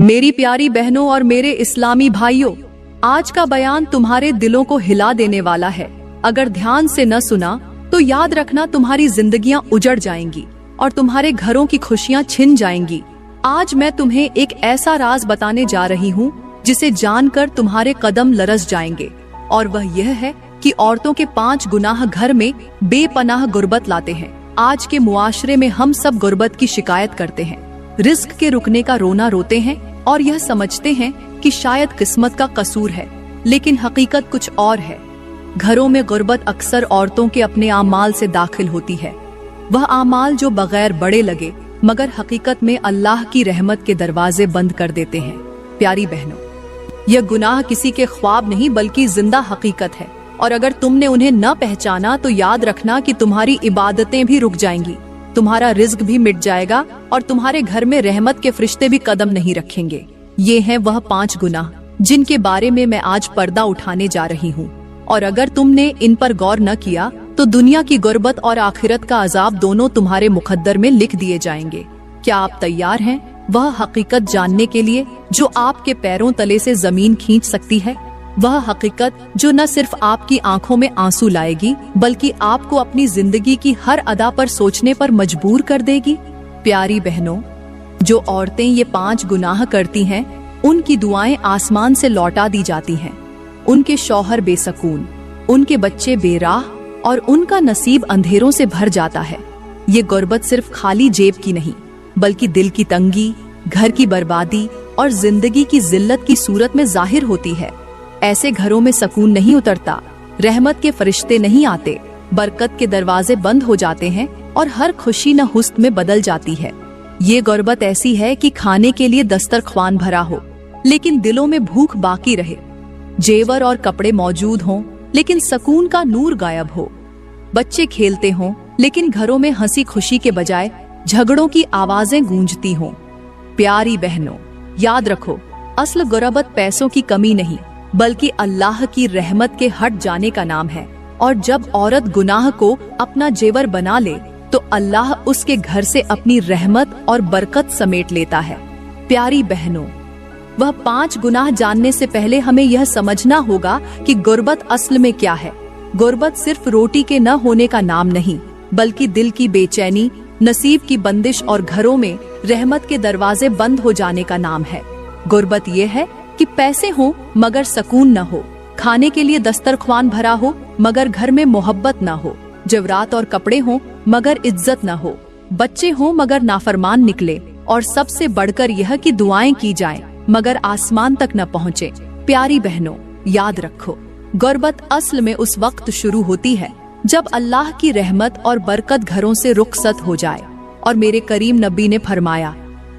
मेरी प्यारी बहनों और मेरे इस्लामी भाइयों, आज का बयान तुम्हारे दिलों को हिला देने वाला है। अगर ध्यान से न सुना तो याद रखना, तुम्हारी जिंदगियां उजड़ जाएंगी और तुम्हारे घरों की खुशियां छिन जाएंगी। आज मैं तुम्हें एक ऐसा राज बताने जा रही हूँ जिसे जानकर तुम्हारे कदम लरस जाएंगे, और वह यह है कि औरतों के 5 गुनाह घर में बेपनाह गुर्बत लाते हैं। आज के मुआशरे में हम सब गुर्बत की शिकायत करते हैं, रिस्क के रुकने का रोना रोते हैं और यह समझते हैं कि शायद किस्मत का कसूर है, लेकिन हकीकत कुछ और है। घरों में गुर्बत अक्सर औरतों के अपने आमाल से दाखिल होती है, वह आमाल जो बगैर बड़े लगे मगर हकीकत में अल्लाह की रहमत के दरवाजे बंद कर देते हैं। प्यारी बहनों, यह गुनाह किसी के ख्वाब नहीं बल्कि जिंदा हकीकत है, और अगर तुमने उन्हें न पहचाना तो याद रखना कि तुम्हारी इबादतें भी रुक जाएंगी, तुम्हारा रिज्क भी मिट जाएगा और तुम्हारे घर में रहमत के फरिश्ते भी कदम नहीं रखेंगे। ये हैं वह 5 गुनाह जिनके बारे में मैं आज पर्दा उठाने जा रही हूँ, और अगर तुमने इन पर गौर न किया तो दुनिया की गुर्बत और आखिरत का अजाब दोनों तुम्हारे मुकद्दर में लिख दिए जाएंगे। क्या आप तैयार हैं वह हकीकत जानने के लिए जो आपके पैरों तले से जमीन खींच सकती है? वह हकीकत जो न सिर्फ आपकी आंखों में आंसू लाएगी बल्कि आपको अपनी जिंदगी की हर अदा पर सोचने पर मजबूर कर देगी। प्यारी बहनों, जो औरतें ये 5 गुनाह करती हैं, उनकी दुआएं आसमान से लौटा दी जाती हैं। उनके शौहर बेसकून, उनके बच्चे बेराह और उनका नसीब अंधेरों से भर जाता है। ये गुर्बत सिर्फ खाली जेब की नहीं बल्कि दिल की तंगी, घर की बर्बादी और जिंदगी की जिल्लत की सूरत में जाहिर होती है। ऐसे घरों में सुकून नहीं उतरता, रहमत के फरिश्ते नहीं आते, बरकत के दरवाजे बंद हो जाते हैं और हर खुशी न हुस्न में बदल जाती है। ये गुर्बत ऐसी है कि खाने के लिए दस्तरख्वान भरा हो लेकिन दिलों में भूख बाकी रहे, जेवर और कपड़े मौजूद हों लेकिन सुकून का नूर गायब हो, बच्चे खेलते हों लेकिन घरों में हंसी खुशी के बजाय झगड़ों की आवाजें गूंजती हों। प्यारी बहनों, याद रखो, असल गुर्बत पैसों की कमी नहीं बल्कि अल्लाह की रहमत के हट जाने का नाम है, और जब औरत गुनाह को अपना जेवर बना ले तो अल्लाह उसके घर से अपनी रहमत और बरकत समेट लेता है। प्यारी बहनों, वह 5 गुनाह जानने से पहले हमें यह समझना होगा कि गुर्बत असल में क्या है। गुर्बत सिर्फ रोटी के न होने का नाम नहीं बल्कि दिल की बेचैनी, नसीब की बंदिश और घरों में रहमत के दरवाजे बंद हो जाने का नाम है। गुर्बत ये है कि पैसे हो मगर सुकून न हो, खाने के लिए दस्तरख्वान भरा हो मगर घर में मोहब्बत न हो, जेवरात और कपड़े हो मगर इज्जत न हो, बच्चे हो मगर नाफरमान निकले, और सबसे बढ़कर यह कि दुआएं की जाएं मगर आसमान तक न पहुँचे। प्यारी बहनों, याद रखो, गुर्बत असल में उस वक्त शुरू होती है जब अल्लाह की रहमत और बरकत घरों से रुखसत हो जाए। और मेरे करीम नबी ने फरमाया,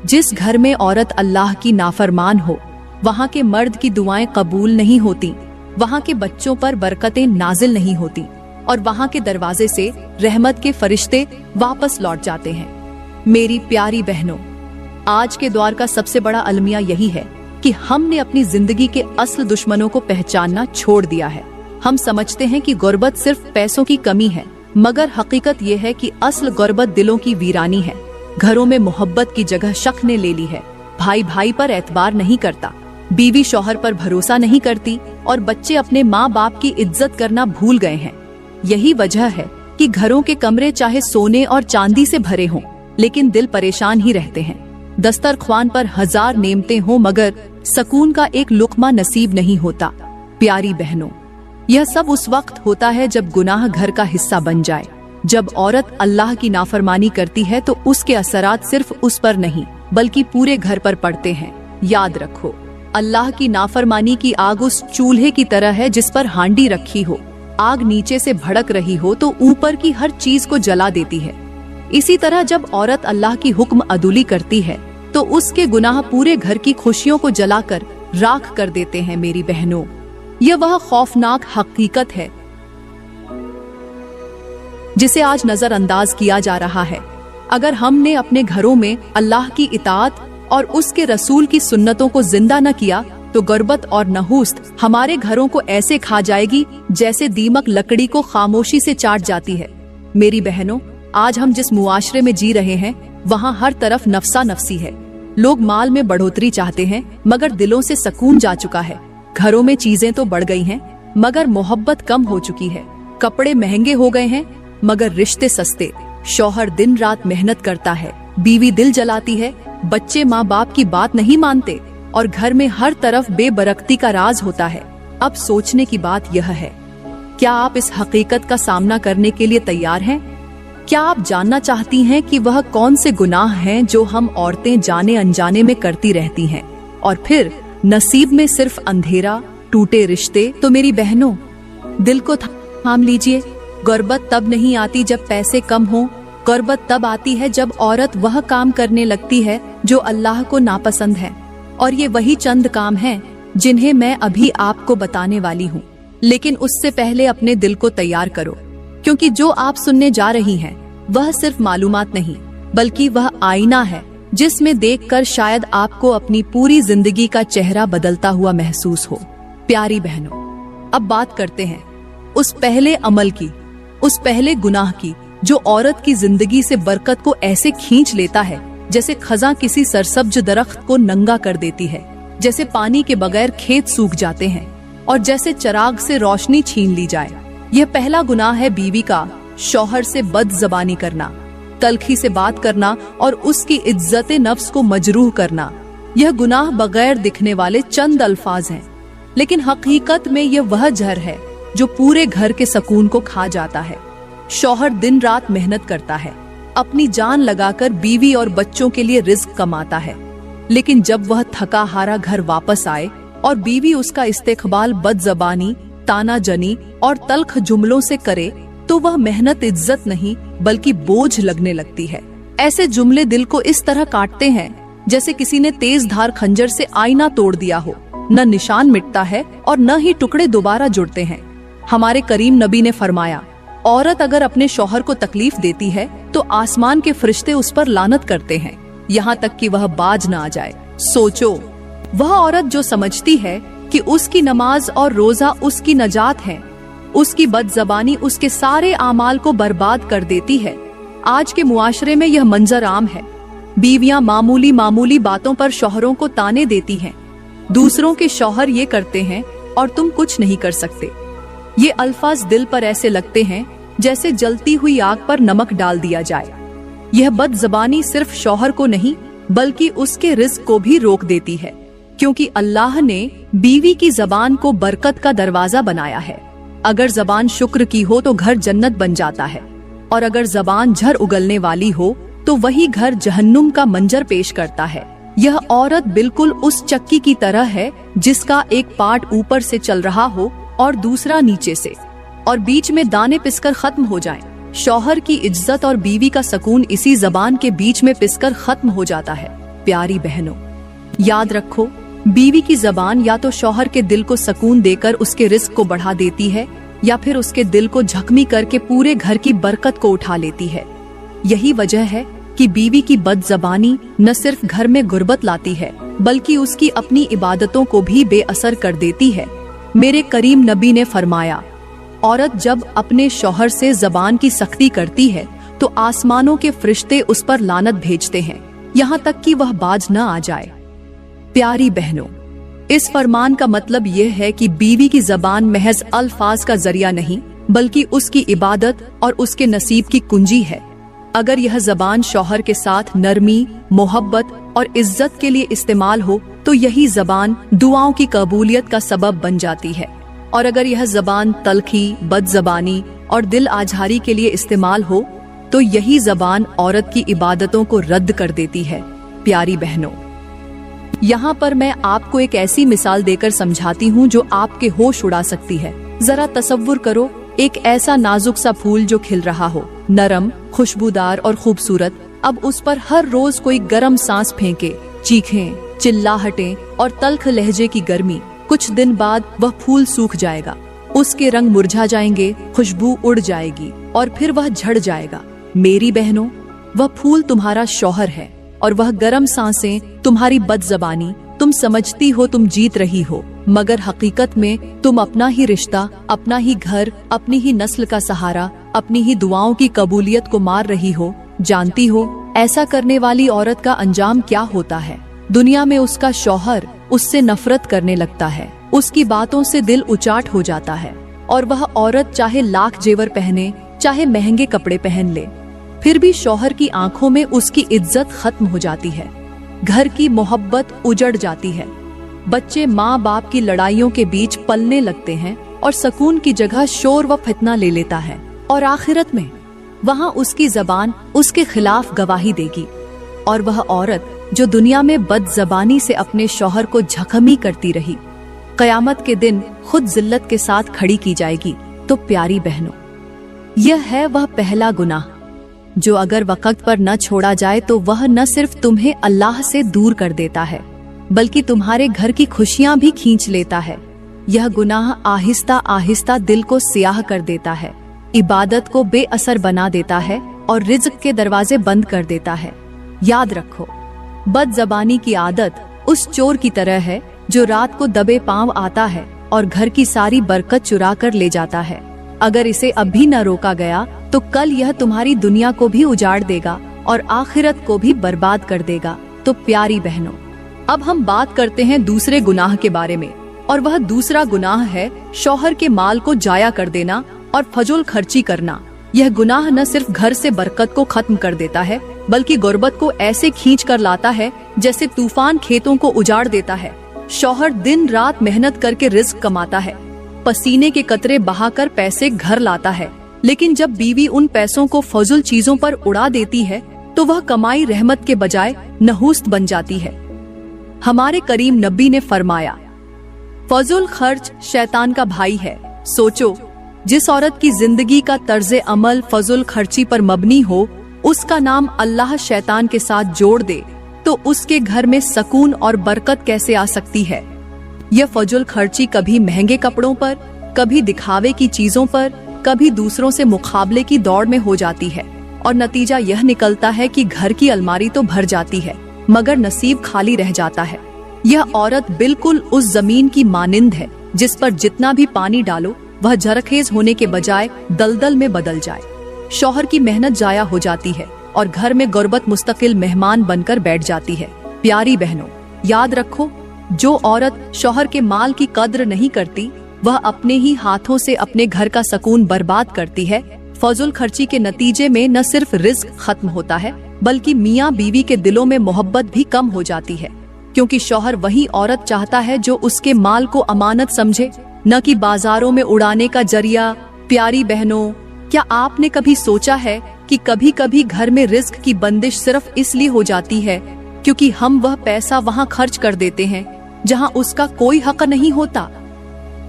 जिस घर में औरत अल्लाह की नाफरमान हो वहाँ के मर्द की दुआएं कबूल नहीं होती, वहाँ के बच्चों पर बरकतें नाजिल नहीं होती और वहाँ के दरवाजे से रहमत के फरिश्ते वापस लौट जाते हैं। मेरी प्यारी बहनों, आज के दौर का सबसे बड़ा अलमिया यही है कि हमने अपनी जिंदगी के असल दुश्मनों को पहचानना छोड़ दिया है। हम समझते हैं कि गुर्बत सिर्फ पैसों की कमी है, मगर हकीकत यह है कि असल गुर्बत दिलों की वीरानी है। घरों में मोहब्बत की जगह शक ने ले ली है, भाई भाई पर एतबार नहीं करता, बीवी शौहर पर भरोसा नहीं करती और बच्चे अपने माँ बाप की इज्जत करना भूल गए हैं। यही वजह है कि घरों के कमरे चाहे सोने और चांदी से भरे हों लेकिन दिल परेशान ही रहते हैं। दस्तरख्वान पर 1000 नेमतें हों मगर सुकून का एक लुकमा नसीब नहीं होता। प्यारी बहनों, यह सब उस वक्त होता है जब गुनाह घर का हिस्सा बन जाए। जब औरत अल्लाह की नाफरमानी करती है तो उसके असरात सिर्फ उस पर नहीं बल्कि पूरे घर पर पड़ते हैं। याद रखो, अल्लाह की नाफरमानी की आग उस चूल्हे की तरह है जिस पर हांडी रखी हो, आग नीचे से भड़क रही हो तो ऊपर की हर चीज को जला देती है। इसी तरह जब औरत अल्लाह की हुक्म अदुली करती है तो उसके गुनाह पूरे घर की खुशियों को जलाकर राख कर देते हैं। मेरी बहनों, यह वह खौफनाक हकीकत है जिसे आज नजरअंदाज किया जा रहा है। अगर हमने अपने घरों में अल्लाह की इताअत और उसके रसूल की सुन्नतों को जिंदा न किया तो गुर्बत और नहुस्त हमारे घरों को ऐसे खा जाएगी जैसे दीमक लकड़ी को खामोशी से चाट जाती है। मेरी बहनों, आज हम जिस मुआशरे में जी रहे हैं वहाँ हर तरफ नफसा नफसी है। लोग माल में बढ़ोतरी चाहते हैं मगर दिलों से सुकून जा चुका है। घरों में चीजें तो बढ़ गई हैं मगर मोहब्बत कम हो चुकी है। कपड़े महंगे हो गए हैं मगर रिश्ते सस्ते। शौहर दिन रात मेहनत करता है, बीवी दिल जलाती है, बच्चे माँ बाप की बात नहीं मानते और घर में हर तरफ बेबरकती का राज होता है। अब सोचने की बात यह है, क्या आप इस हकीकत का सामना करने के लिए तैयार हैं? क्या आप जानना चाहती हैं कि वह कौन से गुनाह हैं जो हम औरतें जाने अनजाने में करती रहती हैं और फिर नसीब में सिर्फ अंधेरा, टूटे रिश्ते? तो मेरी बहनों, दिल को थाम लीजिए। गुर्बत तब नहीं आती जब पैसे कम हो, गुर्बत तब आती है जब औरत वह काम करने लगती है जो अल्लाह को नापसंद है। और ये वही चंद काम हैं जिन्हें मैं अभी आपको बताने वाली हूँ। लेकिन उससे पहले अपने दिल को तैयार करो, क्योंकि जो आप सुनने जा रही हैं वह सिर्फ मालूमात नहीं बल्कि वह आईना है जिसमें देखकर शायद आपको अपनी पूरी जिंदगी का चेहरा बदलता हुआ महसूस हो। प्यारी बहनों, अब बात करते हैं उस पहले अमल की, उस पहले गुनाह की जो औरत की जिंदगी से बरकत को ऐसे खींच लेता है जैसे खजा किसी सरसब्ज दरख्त को नंगा कर देती है, जैसे पानी के बगैर खेत सूख जाते हैं और जैसे चिराग से रोशनी छीन ली जाए। यह पहला गुनाह है बीवी का शौहर से बदजबानी करना, तलखी से बात करना और उसकी इज्जत नफ्स को मजरूह करना। यह गुनाह बगैर दिखने वाले चंद अल्फाज हैं, लेकिन हकीकत में यह वह जहर है जो पूरे घर के सुकून को खा जाता है। शौहर दिन रात मेहनत करता है, अपनी जान लगाकर बीवी और बच्चों के लिए रिज्क कमाता है, लेकिन जब वह थका हारा घर वापस आए और बीवी उसका इस्तेकबाल बदजबानी, तानाजनी और तल्ख जुमलों से करे तो वह मेहनत इज्जत नहीं बल्कि बोझ लगने लगती है। ऐसे जुमले दिल को इस तरह काटते हैं जैसे किसी ने तेज धार खंजर से आईना तोड़ दिया हो। न निशान मिटता है और न ही टुकड़े दोबारा जुड़ते हैं। हमारे करीम नबी ने फरमाया, औरत अगर अपने शौहर को तकलीफ देती है तो आसमान के फरिश्ते उस पर लानत करते हैं, यहाँ तक कि वह बाज न आ जाए। सोचो, वह औरत जो समझती है कि उसकी नमाज और रोजा उसकी नजात है, उसकी बदजबानी उसके सारे आमाल को बर्बाद कर देती है। आज के मुआशरे में यह मंजर आम है। बीवियां मामूली मामूली बातों पर शौहरों को ताने देती हैं। दूसरों के शौहर ये करते हैं और तुम कुछ नहीं कर सकते। ये अल्फाज दिल पर ऐसे लगते हैं जैसे जलती हुई आग पर नमक डाल दिया जाए। यह बदजबानी सिर्फ शौहर को नहीं बल्कि उसके रिज़्क को भी रोक देती है, क्योंकि अल्लाह ने बीवी की जबान को बरकत का दरवाजा बनाया है। अगर जबान शुक्र की हो तो घर जन्नत बन जाता है, और अगर जबान झर उगलने वाली हो तो वही घर जहन्नुम का मंजर पेश करता है। यह औरत बिल्कुल उस चक्की की तरह है जिसका एक पार्ट ऊपर से चल रहा हो और दूसरा नीचे से, और बीच में दाने पिसकर खत्म हो जाएं। शौहर की इज्जत और बीवी का सुकून इसी जबान के बीच में पिसकर खत्म हो जाता है। प्यारी बहनों, याद रखो, बीवी की जबान या तो शौहर के दिल को सुकून देकर उसके रिस्क को बढ़ा देती है या फिर उसके दिल को जख्मी करके पूरे घर की बरकत को उठा लेती है। यही वजह है कि बीवी की बदजबानी न सिर्फ घर में गुर्बत लाती है बल्कि उसकी अपनी इबादतों को भी बेअसर कर देती है। मेरे करीम नबी ने फरमाया, औरत जब अपने शौहर से जबान की सख्ती करती है तो आसमानों के फरिश्ते उस पर लानत भेजते हैं, यहाँ तक कि वह बाज न आ जाए। प्यारी बहनों, इस फरमान का मतलब यह है कि बीवी की जबान महज अल्फाज का जरिया नहीं बल्कि उसकी इबादत और उसके नसीब की कुंजी है। अगर यह जबान शौहर के साथ नरमी, मोहब्बत और इज्जत के लिए इस्तेमाल हो तो यही जबान दुआओं की कबूलियत का सबब बन जाती है, और अगर यह जबान तलखी, बदजबानी और दिल आझारी के लिए इस्तेमाल हो तो यही जबान औरत की इबादतों को रद्द कर देती है। प्यारी बहनों, यहाँ पर मैं आपको एक ऐसी मिसाल देकर समझाती हूँ जो आपके होश उड़ा सकती है। जरा तसव्वुर करो, एक ऐसा नाजुक सा फूल जो खिल रहा हो, नरम, खुशबूदार और खूबसूरत। अब उस पर हर रोज कोई गर्म सांस फेंके, चीखें, चिल्लाहटें और तल्ख लहजे की गर्मी। कुछ दिन बाद वह फूल सूख जाएगा, उसके रंग मुरझा जाएंगे, खुशबू उड़ जाएगी और फिर वह झड़ जाएगा। मेरी बहनों, वह फूल तुम्हारा शौहर है और वह गर्म सांसें तुम्हारी बदजबानी। तुम समझती हो तुम जीत रही हो, मगर हकीकत में तुम अपना ही रिश्ता, अपना ही घर, अपनी ही नस्ल का सहारा, अपनी ही दुआओं की कबूलियत को मार रही हो। जानती हो, ऐसा करने वाली औरत का अंजाम क्या होता है? दुनिया में उसका शौहर उससे नफरत करने लगता है, उसकी बातों से दिल उचाट हो जाता है और वह औरत चाहे लाख जेवर पहने, चाहे महंगे कपड़े पहन ले, फिर भी शौहर की आंखों में उसकी इज्जत खत्म हो जाती है। घर की मोहब्बत उजड़ जाती है। बच्चे माँ बाप की लड़ाइयों के बीच पलने लगते हैं और सुकून की जगह शोर व फितना ले लेता है। और आखिरत में वहाँ उसकी जबान उसके खिलाफ गवाही देगी। और वह औरत जो दुनिया में बदजबानी से अपने शौहर को झकमी करती रही, कयामत के दिन खुद जिल्लत के साथ खड़ी की जाएगी। तो प्यारी बहनों, यह है वह पहला गुनाह जो अगर वक्त पर न छोड़ा जाए तो वह न सिर्फ तुम्हें अल्लाह से दूर कर देता है, बल्कि तुम्हारे घर की खुशियां भी खींच लेता है। यह गुनाह आहिस्ता आहिस्ता दिल को सियाह कर देता है, इबादत को बेअसर बना देता है और रिज़्क के दरवाजे बंद कर देता है। याद रखो, बदजबानी की आदत उस चोर की तरह है जो रात को दबे पांव आता है और घर की सारी बरकत चुरा कर ले जाता है। अगर इसे अभी न रोका गया तो कल यह तुम्हारी दुनिया को भी उजाड़ देगा और आखिरत को भी बर्बाद कर देगा। तो प्यारी बहनों, अब हम बात करते हैं दूसरे गुनाह के बारे में, और वह दूसरा गुनाह है शौहर के माल को जाया कर देना और फजूल खर्ची करना। यह गुनाह न सिर्फ घर से बरकत को खत्म कर देता है, बल्कि गुर्बत को ऐसे खींच कर लाता है जैसे तूफान खेतों को उजाड़ देता है। शौहर दिन रात मेहनत करके रिस्क कमाता है, पसीने के कतरे बहाकर पैसे घर लाता है, लेकिन जब बीवी उन पैसों को फजूल चीजों पर उड़ा देती है तो वह कमाई रहमत के बजाय नहूस्त बन जाती है। हमारे करीम नबी ने फरमाया, फजूल खर्च शैतान का भाई है। सोचो, जिस औरत की जिंदगी का तर्ज अमल फजूल खर्ची पर मबनी हो, उसका नाम अल्लाह शैतान के साथ जोड़ दे तो उसके घर में सुकून और बरकत कैसे आ सकती है। यह फजूल खर्ची कभी महंगे कपड़ों पर, कभी दिखावे की चीजों पर, कभी दूसरों से मुकाबले की दौड़ में हो जाती है और नतीजा यह निकलता है कि घर की अलमारी तो भर जाती है मगर नसीब खाली रह जाता है। यह औरत बिल्कुल उस जमीन की मानिंद है जिस पर जितना भी पानी डालो वह जरखेज होने के बजाय दलदल में बदल जाए। शौहर की मेहनत जाया हो जाती है और घर में गुर्बत मुस्तकिल मेहमान बनकर बैठ जाती है। प्यारी बहनों, याद रखो, जो औरत शौहर के माल की कद्र नहीं करती वह अपने ही हाथों से अपने घर का सुकून बर्बाद करती है। फजूल खर्ची के नतीजे में न सिर्फ रिस्क खत्म होता है, बल्कि मियाँ बीवी के दिलों में मोहब्बत भी कम हो जाती है, क्योंकि शौहर वही औरत चाहता है जो उसके माल को अमानत समझे, न कि बाजारों में उड़ाने का जरिया। प्यारी बहनों, क्या आपने कभी सोचा है कि कभी कभी घर में रिस्क की बंदिश सिर्फ इसलिए हो जाती है क्योंकि हम वह पैसा वहाँ खर्च कर देते हैं जहाँ उसका कोई हक नहीं होता।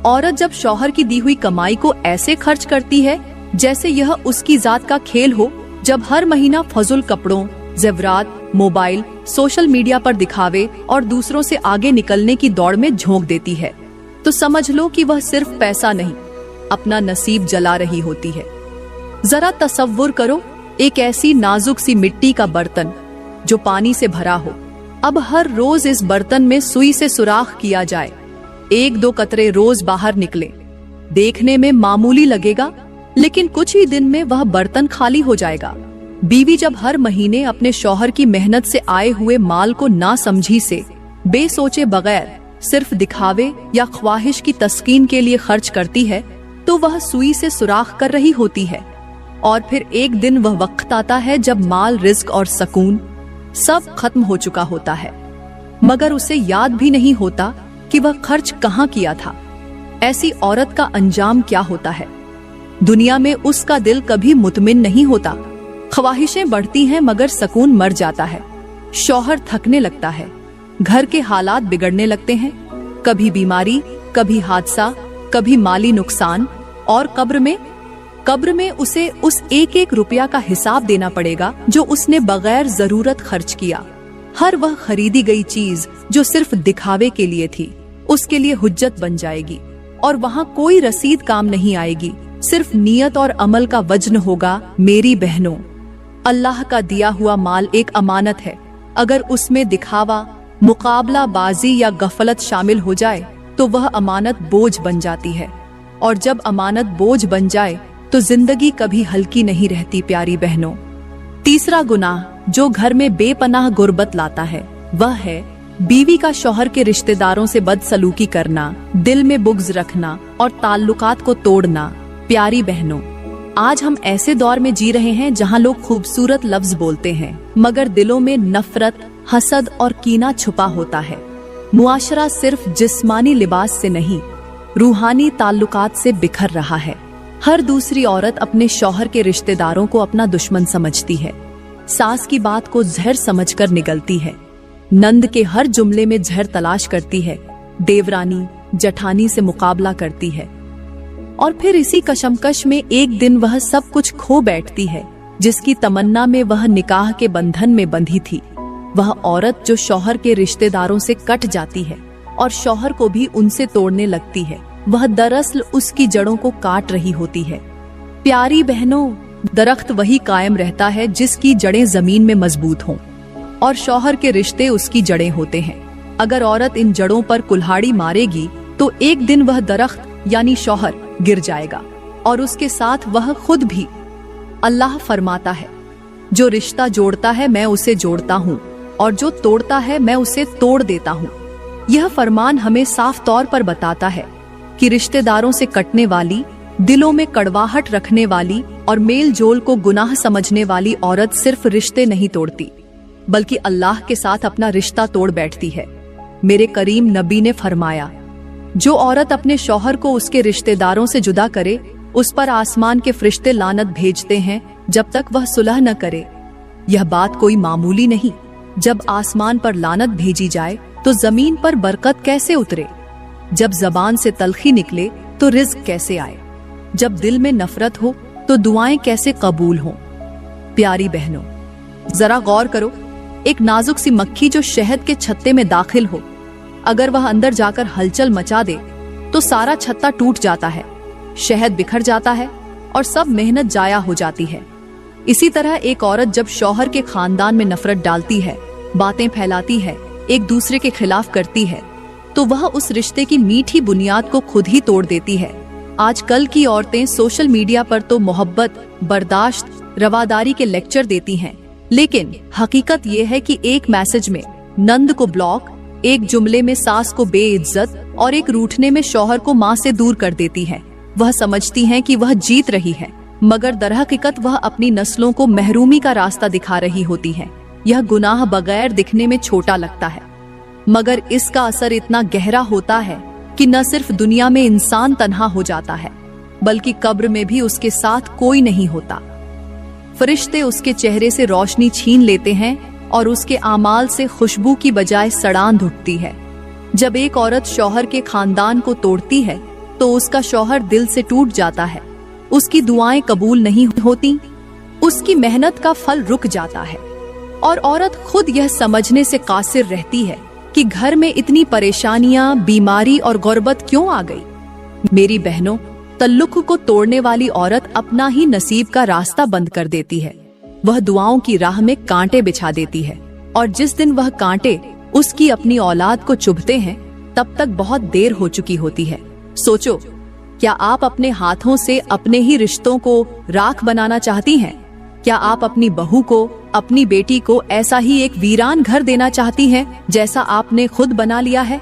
औरत जब शौहर की दी हुई कमाई को ऐसे खर्च करती है जैसे यह उसकी जात का खेल हो, जब हर महीना फजूल कपड़ों, जेवरात, मोबाइल, सोशल मीडिया पर दिखावे और दूसरों से आगे निकलने की दौड़ में झोंक देती है, तो समझ लो कि वह सिर्फ पैसा नहीं, अपना नसीब जला रही होती है। जरा तसव्वुर करो, एक ऐसी नाजुक सी मिट्टी का बर्तन जो पानी से भरा हो। अब हर रोज इस बर्तन में सुई से सुराख किया जाए, एक दो कतरे रोज बाहर निकले। देखने में मामूली लगेगा, लेकिन कुछ ही दिन में वह बर्तन खाली हो जाएगा। बीवी जब हर महीने अपने शौहर की मेहनत से आए हुए माल को ना समझी से बेसोचे बगैर सिर्फ दिखावे या ख्वाहिश की तस्कीन के लिए खर्च करती है, तो वह सुई से सुराख कर रही होती है। और फिर एक दिन वह वक्त आता है जब माल, रिस्क और सुकून सब खत्म हो चुका होता है, मगर उसे याद भी नहीं होता कि वह खर्च कहाँ किया था। ऐसी औरत का अंजाम क्या होता है? दुनिया में उसका दिल कभी मुतमिन नहीं होता। ख्वाहिशें बढ़ती हैं मगर सुकून मर जाता है। शौहर थकने लगता है, घर के हालात बिगड़ने लगते हैं, कभी बीमारी, कभी हादसा, कभी माली नुकसान, और कब्र में उसे उस एक एक रुपया का हिसाब देना पड़ेगा जो उसने बगैर जरूरत खर्च किया। हर वह खरीदी गई चीज जो सिर्फ दिखावे के लिए थी, उसके लिए हुज्जत बन जाएगी और वहाँ कोई रसीद काम नहीं आएगी, सिर्फ नियत और अमल का वजन होगा। मेरी बहनों, अल्लाह का दिया हुआ माल एक अमानत है। अगर उसमें दिखावा, मुकाबला बाजी या गफलत शामिल हो जाए तो वह अमानत बोझ बन जाती है, और जब अमानत बोझ बन जाए तो जिंदगी कभी हल्की नहीं रहती। प्यारी बहनों, तीसरा गुनाह जो घर में बेपनाह गुर्बत लाता है वह है बीवी का शौहर के रिश्तेदारों से बदसलूकी करना, दिल में बुग़्ज़ रखना और ताल्लुकात को तोड़ना। प्यारी बहनों, आज हम ऐसे दौर में जी रहे हैं जहां लोग खूबसूरत लफ्ज बोलते हैं मगर दिलों में नफरत, हसद और कीना छुपा होता है। मुआशरा सिर्फ जिस्मानी लिबास से नहीं, रूहानी ताल्लुकात से बिखर रहा है। हर दूसरी औरत अपने शौहर के रिश्तेदारों को अपना दुश्मन समझती है, सास की बात को जहर समझकर निगलती है, नंद के हर जुमले में जहर तलाश करती है, देवरानी जठानी से मुकाबला करती है और फिर इसी कशमकश में एक दिन वह सब कुछ खो बैठती है जिसकी तमन्ना में वह निकाह के बंधन में बंधी थी। वह औरत जो शौहर के रिश्तेदारों से कट जाती है और शौहर को भी उनसे तोड़ने लगती है, वह दरअसल उसकी जड़ों को काट रही होती है। प्यारी बहनों, दरख्त वही कायम रहता है जिसकी जड़ें जमीन में मजबूत हों और शौहर के रिश्ते उसकी जड़ें होते हैं। अगर औरत इन जड़ों पर कुल्हाड़ी मारेगी तो एक दिन वह दरख्त यानी शौहर गिर जाएगा और उसके साथ वह खुद भी। अल्लाह फरमाता है, जो रिश्ता जोड़ता है मैं उसे जोड़ता हूँ और जो तोड़ता है मैं उसे तोड़ देता हूँ। यह फरमान हमें साफ तौर पर बताता है कि रिश्तेदारों से कटने वाली, दिलों में कड़वाहट रखने वाली और मेल जोल को गुनाह समझने वाली औरत सिर्फ रिश्ते नहीं तोड़ती बल्कि अल्लाह के साथ अपना रिश्ता तोड़ बैठती है। मेरे करीम नबी ने फरमाया, जो औरत अपने शौहर को उसके रिश्तेदारों से जुदा करे उस पर आसमान के फरिश्ते लानत भेजते हैं जब तक वह सुलह न करे। यह बात कोई मामूली नहीं। जब आसमान पर लानत भेजी जाए तो जमीन पर बरकत कैसे उतरे? जब जबान से तलखी निकले तो रिज्क कैसे आए? जब दिल में नफरत हो तो दुआएं कैसे कबूल हों? प्यारी बहनों, जरा गौर करो, एक नाजुक सी मक्खी जो शहद के छत्ते में दाखिल हो, अगर वह अंदर जाकर हलचल मचा दे तो सारा छत्ता टूट जाता है, शहद बिखर जाता है और सब मेहनत जाया हो जाती है। इसी तरह एक औरत जब शौहर के खानदान में नफरत डालती है, बातें फैलाती है, एक दूसरे के खिलाफ करती है, तो वह उस रिश्ते की मीठी बुनियाद को खुद ही तोड़ देती है। आजकल की औरतें सोशल मीडिया पर तो मोहब्बत, बर्दाश्त, रवादारी के लेक्चर देती हैं, लेकिन हकीकत ये है कि एक मैसेज में नंद को ब्लॉक, एक जुमले में सास को बेइज्जत और एक रूठने में शौहर को माँ से दूर कर देती है। वह समझती हैं कि वह जीत रही है, मगर दरहकीकत वह अपनी नस्लों को महरूमी का रास्ता दिखा रही होती है। यह गुनाह बगैर दिखने में छोटा लगता है, मगर इसका असर इतना गहरा होता है कि न सिर्फ दुनिया में इंसान तन्हा हो जाता है, बल्कि कब्र में भी उसके साथ कोई नहीं होता। फरिश्ते उसके चेहरे से रोशनी छीन लेते हैं और उसके आमाल से खुशबू की बजाय सड़ांध उठती है। जब एक औरत शौहर के खानदान को तोड़ती है तो उसका शौहर दिल से टूट जाता है, उसकी दुआएं कबूल नहीं होती, उसकी मेहनत का फल रुक जाता है और औरत खुद यह समझने से कासिर रहती है कि घर में इतनी परेशानियां, बीमारी और गुर्बत क्यों आ गई। मेरी बहनों, तल्लुक को तोड़ने वाली औरत अपना ही नसीब का रास्ता बंद कर देती है। वह दुआओं की राह में कांटे बिछा देती है और जिस दिन वह कांटे उसकी अपनी औलाद को चुभते हैं तब तक बहुत देर हो चुकी होती है। सोचो, क्या आप अपने हाथों से अपने ही रिश्तों को राख बनाना चाहती हैं? क्या आप अपनी बहू को, अपनी बेटी को ऐसा ही एक वीरान घर देना चाहती हैं जैसा आपने खुद बना लिया है?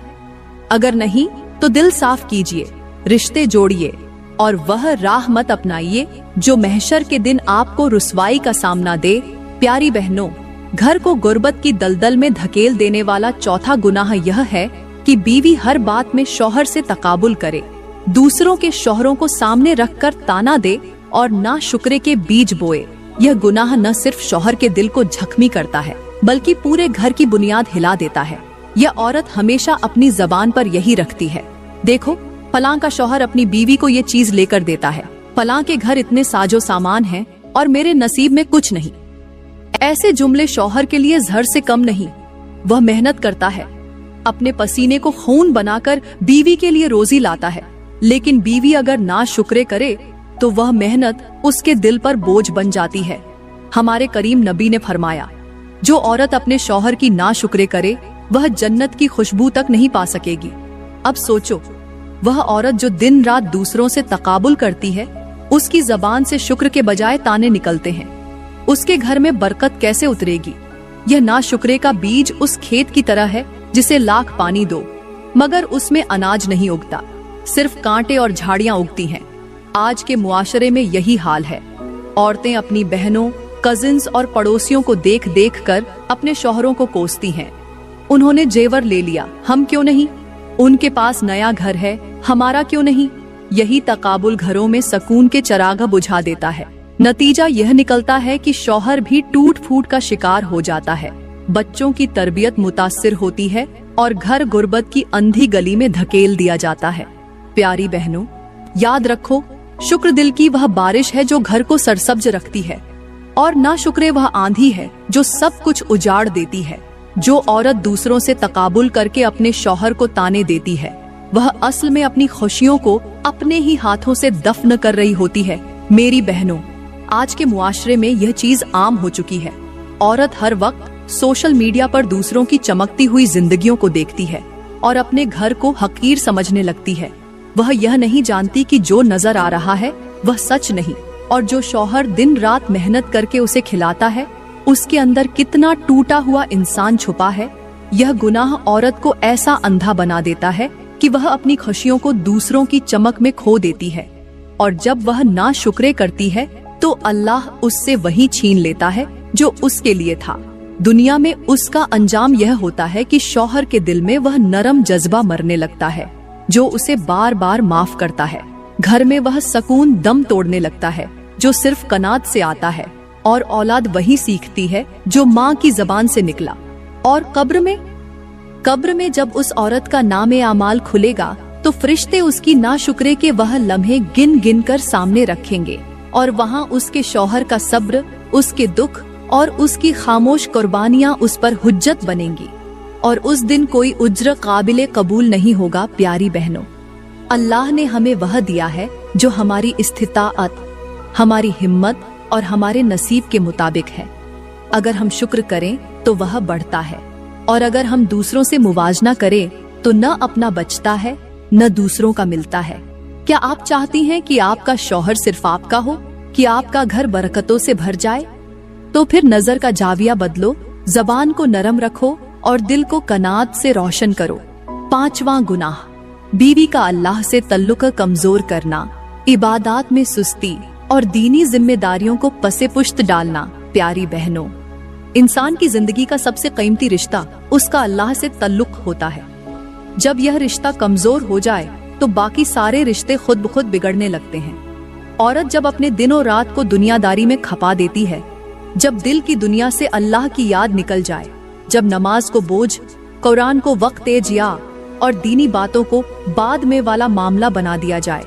अगर नहीं तो दिल साफ कीजिए, रिश्ते जोड़िए और वह राह मत अपनाइए जो महशर के दिन आपको रुसवाई का सामना दे। प्यारी बहनों, घर को गुर्बत की दलदल में धकेल देने वाला चौथा गुनाह यह है कि बीवी हर बात में शौहर से तकाबुल करे, दूसरों के शौहरों को सामने रखकर ताना दे और नाशुक्रे के बीज बोए। यह गुनाह न सिर्फ शौहर के दिल को जख्मी करता है बल्कि पूरे घर की बुनियाद हिला देता है। यह औरत हमेशा अपनी जबान पर यही रखती है, देखो फलां का शौहर अपनी बीवी को ये चीज लेकर देता है, फलां के घर इतने साजो सामान हैं और मेरे नसीब में कुछ नहीं। ऐसे जुमले शौहर के लिए जहर से कम नहीं। वह मेहनत करता है, अपने पसीने को खून बनाकर बीवी के लिए रोजी लाता है, लेकिन बीवी अगर नाशुक्रे करे तो वह मेहनत उसके दिल पर बोझ बन जाती है। हमारे करीम नबी ने फरमाया, जो औरत अपने शौहर की नाशुक्रे करे वह जन्नत की खुशबू तक नहीं पा सकेगी। अब सोचो, वह औरत जो दिन रात दूसरों से तकाबुल करती है, उसकी जबान से शुक्र के बजाय ताने निकलते हैं। उसके घर में बरकत कैसे उतरेगी? यह नाशुक्रे का बीज उस खेत की तरह है जिसे लाख पानी दो मगर उसमें अनाज नहीं उगता, सिर्फ कांटे और झाड़ियां उगती हैं। आज के मुआशरे में यही हाल है। औरतें अपनी बहनों, कजिन्स और पड़ोसियों को देख देख कर अपने शौहरों को कोसती हैं। उन्होंने जेवर ले लिया, हम क्यों नहीं? उनके पास नया घर है, हमारा क्यों नहीं? यही तकाबुल घरों में सकून के चराग बुझा देता है। नतीजा यह निकलता है कि शौहर भी टूट फूट का शिकार हो जाता है, बच्चों की तरबियत मुतासिर होती है और घर गुर्बत की अंधी गली में धकेल दिया जाता है। प्यारी बहनों, याद रखो, शुक्र दिल की वह बारिश है जो घर को सरसब्ज रखती है, और नाशुक्रे वह आंधी है जो सब कुछ उजाड़ देती है। जो औरत दूसरों से तकाबुल करके अपने शौहर को ताने देती है, वह असल में अपनी खुशियों को अपने ही हाथों से दफन कर रही होती है। मेरी बहनों, आज के मुआशरे में यह चीज आम हो चुकी है। औरत हर वक्त सोशल मीडिया पर दूसरों की चमकती हुई जिंदगियों को देखती है और अपने घर को हकीर समझने लगती है। वह यह नहीं जानती कि जो नजर आ रहा है वह सच नहीं, और जो शौहर दिन रात मेहनत करके उसे खिलाता है, उसके अंदर कितना टूटा हुआ इंसान छुपा है। यह गुनाह औरत को ऐसा अंधा बना देता है कि वह अपनी खुशियों को दूसरों की चमक में खो देती है, और जब वह नाशुक्रे करती है तो अल्लाह उससे वही छीन लेता है जो उसके लिए था। दुनिया में उसका अंजाम यह होता है कि शौहर के दिल में वह नरम जज्बा मरने लगता है जो उसे बार बार माफ करता है। घर में वह सकून दम तोड़ने लगता है जो सिर्फ कनात से आता है, और औलाद वही सीखती है जो माँ की जबान से निकला। और कब्र में जब उस औरत का नामे आमाल खुलेगा तो फरिश्ते उसकी नाशुक्रे के वह लम्हे गिन गिन कर सामने रखेंगे, और वहाँ उसके शौहर का सब्र, उसके दुख और उसकी खामोश कुर्बानियाँ उस पर हुज्जत बनेंगी, और उस दिन कोई उज्र काबिले कबूल नहीं होगा। प्यारी बहनों, अल्लाह ने हमें वह दिया है जो हमारी इस्तिताअत, हमारी हिम्मत और हमारे नसीब के मुताबिक है। अगर हम शुक्र करें तो वह बढ़ता है, और अगर हम दूसरों से मुवाजना करें तो न अपना बचता है न दूसरों का मिलता है। क्या आप चाहती हैं कि आपका शौहर सिर्फ आपका हो, कि आपका घर बरकतों से भर जाए? तो फिर नजर का जाविया बदलो, जबान को नरम रखो और दिल को कनात से रोशन करो। 5वां गुनाह, बीवी का अल्लाह से तल्लुक कमजोर करना, इबादत में सुस्ती और दीनी जिम्मेदारियों को पसे पुश्त डालना। प्यारी बहनों, इंसान की जिंदगी का सबसे कीमती रिश्ता उसका अल्लाह से तल्लुक होता है। जब यह रिश्ता कमजोर हो जाए तो बाकी सारे रिश्ते खुद ब खुद बिगड़ने लगते हैं। औरत जब अपने दिन और रात को दुनियादारी में खपा देती है, जब दिल की दुनिया से अल्लाह की याद निकल जाए, जब नमाज को बोझ, कुरान को वक्त एजिया और दीनी बातों को बाद में वाला मामला बना दिया जाए,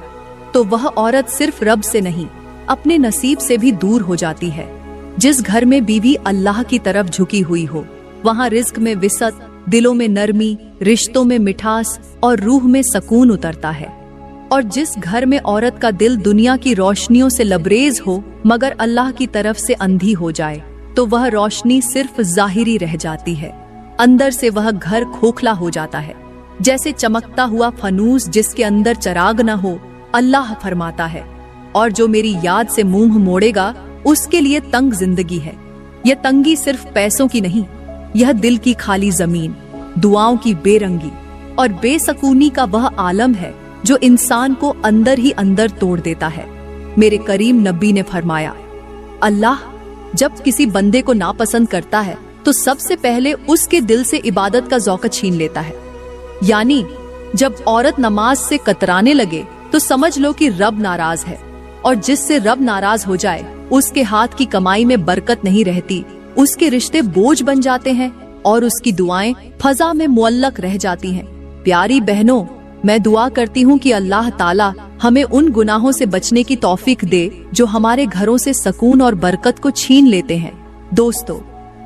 तो वह औरत सिर्फ रब से नहीं, अपने नसीब से भी दूर हो जाती है। जिस घर में बीवी अल्लाह की तरफ झुकी हुई हो, वहाँ रिज्क में विसत, दिलों में नरमी, रिश्तों में मिठास और रूह में सकून उतरता है। और जिस घर में औरत का दिल दुनिया की रोशनियों से लबरेज हो मगर अल्लाह की तरफ से अंधी हो जाए, तो वह रोशनी सिर्फ जाहिरी रह जाती है। अंदर से वह घर खोखला हो जाता है, जैसे चमकता हुआ फनूस जिसके अंदर चराग न हो। अल्लाह फरमाता है, और जो मेरी याद से मुंह मोड़ेगा उसके लिए तंग जिंदगी है। यह तंगी सिर्फ पैसों की नहीं, यह दिल की खाली जमीन, दुआओं की बेरंगी और बेसकूनी का वह आलम है जो इंसान को अंदर ही अंदर तोड़ देता है। मेरे करीम नबी ने फरमाया, अल्लाह जब किसी बंदे को नापसंद करता है तो सबसे पहले उसके दिल से इबादत का ज़ौक़ छीन लेता है। यानी जब औरत नमाज से कतराने लगे तो समझ लो कि रब नाराज है, और जिससे रब नाराज हो जाए उसके हाथ की कमाई में बरकत नहीं रहती, उसके रिश्ते बोझ बन जाते हैं और उसकी दुआएं फजा में मुअल्लक रह जाती हैं। प्यारी बहनों, मैं दुआ करती हूँ कि अल्लाह ताला हमें उन गुनाहों से बचने की तौफीक दे जो हमारे घरों से सकून और बरकत को छीन लेते हैं। दोस्तों,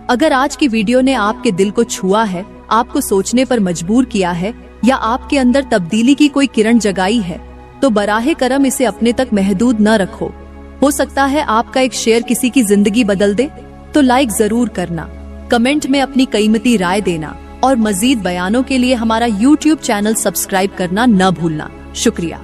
अगर आज की वीडियो ने आपके दिल को छुआ है, आपको सोचने पर मजबूर किया है या आपके अंदर तब्दीली की कोई किरण जगाई है, तो बराहे करम इसे अपने तक महदूद न रखो। हो सकता है आपका एक शेयर किसी की जिंदगी बदल दे। तो लाइक जरूर करना, कमेंट में अपनी कीमती राय देना और मजीद बयानों के लिए हमारा YouTube चैनल सब्सक्राइब करना न भूलना। शुक्रिया।